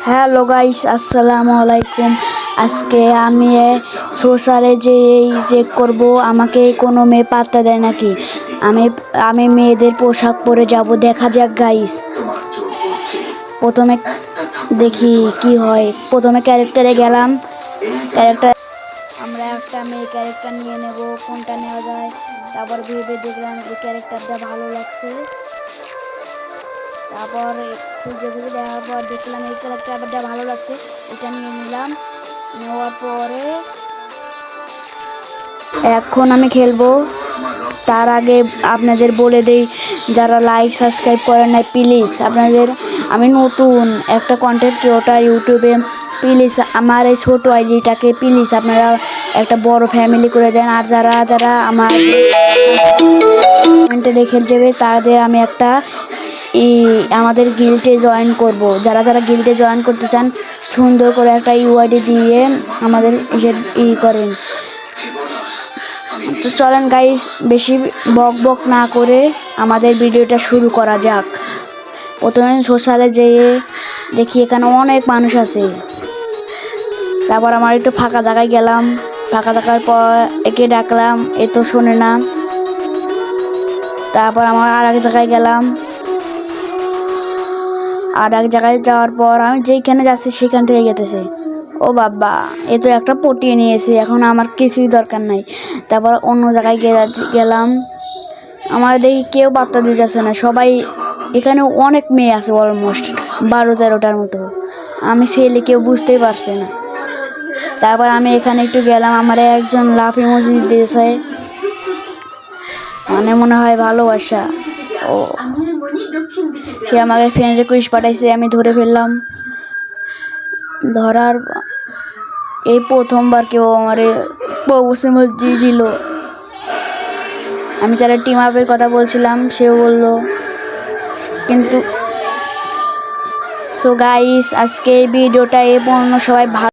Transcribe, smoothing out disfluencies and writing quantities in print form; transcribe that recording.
Hello guys, আসসালামু আলাইকুম। আজকে আমি সোশ্যালে চেক করব আমাকে কোনো মেয়ে পাত্তা দেয় নাকি। আমি মেয়েদের পোশাক পরে যাব, দেখা যাক গাইস। প্রথমে দেখি কি হয়। প্রথমে ক্যারেক্টারে গেলাম। আমরা একটা মেয়ে ক্যারেক্টার নিয়ে নেব, কোনটা নেওয়া যায়। তারপর ভেবে দেখলাম এই ক্যারেক্টারটা ভালো লাগছে। তারপর খুঁজে দেওয়ার পর দেখলাম এই ক্যারেক্টারটা ভালো লাগছে, এটা নিয়ে নিলাম। নেওয়ার পরে এখন আমি খেলবো। তার আগে আপনাদের বলে দেই, যারা লাইক সাবস্ক্রাইব করেন না প্লিজ, আমি নতুন একটা কন্টেন্ট ক্রিয়েটর ইউটিউবে, প্লিজ আমার এই ছোটো আইডিটাকে প্লিজ আপনারা একটা বড় ফ্যামিলি করে দেন। আর যারা আমার কমেন্টে রেখে দেবে তাদের আমি একটা আমাদের গিল্ডে জয়েন করব। যারা গিল্ডে জয়েন করতে চান সুন্দর করে একটা ইউআইডি দিয়ে আমাদের করেন। তো চলেন গাইস, বেশি বক না করে আমাদের ভিডিওটা শুরু করা যাক। প্রথমে সোশ্যালে যেয়ে দেখি এখানে অনেক মানুষ আছে। তারপর আমার একটু ফাঁকা জায়গায় গেলাম। ফাঁকা থাকার পর একে ডাকলাম, এ তো শোনে না। তারপর আমার আর এক জায়গায় গেলাম। আর এক জায়গায় যাওয়ার পর আমি যেইখানে যাচ্ছি সেখান থেকে গেতেছে, ও বাবা এ তো একটা পটিয়ে নিয়েছে, এখন আমার কিছুই দরকার নাই। তারপর অন্য জায়গায় গেলাম। আমার দেখি কেউ পাত্তা দিতেছে না, সবাই এখানে অনেক মেয়ে আছে, অলমোস্ট 12-13টার মতো। আমি ছেলে কেউ বুঝতেই পারছে না। তারপর আমি এখানে একটু গেলাম, আমার একজন লাফ ইমোজি দিয়েছে, মানে মনে হয় ভালোবাসা। ও সে আমাকে ফ্রেন্ড রিকোয়েস্ট পাঠাইছে, আমি ধরে ফেললাম। ধরার এই প্রথমবার কেউ আমার প্রপোজ দিল। আমি যারা টিম আপের কথা বলছিলাম সেও বলল, কিন্তু সো গাইস, আজকে এই ভিডিওটা এই পর্যন্ত। সবাই ভালো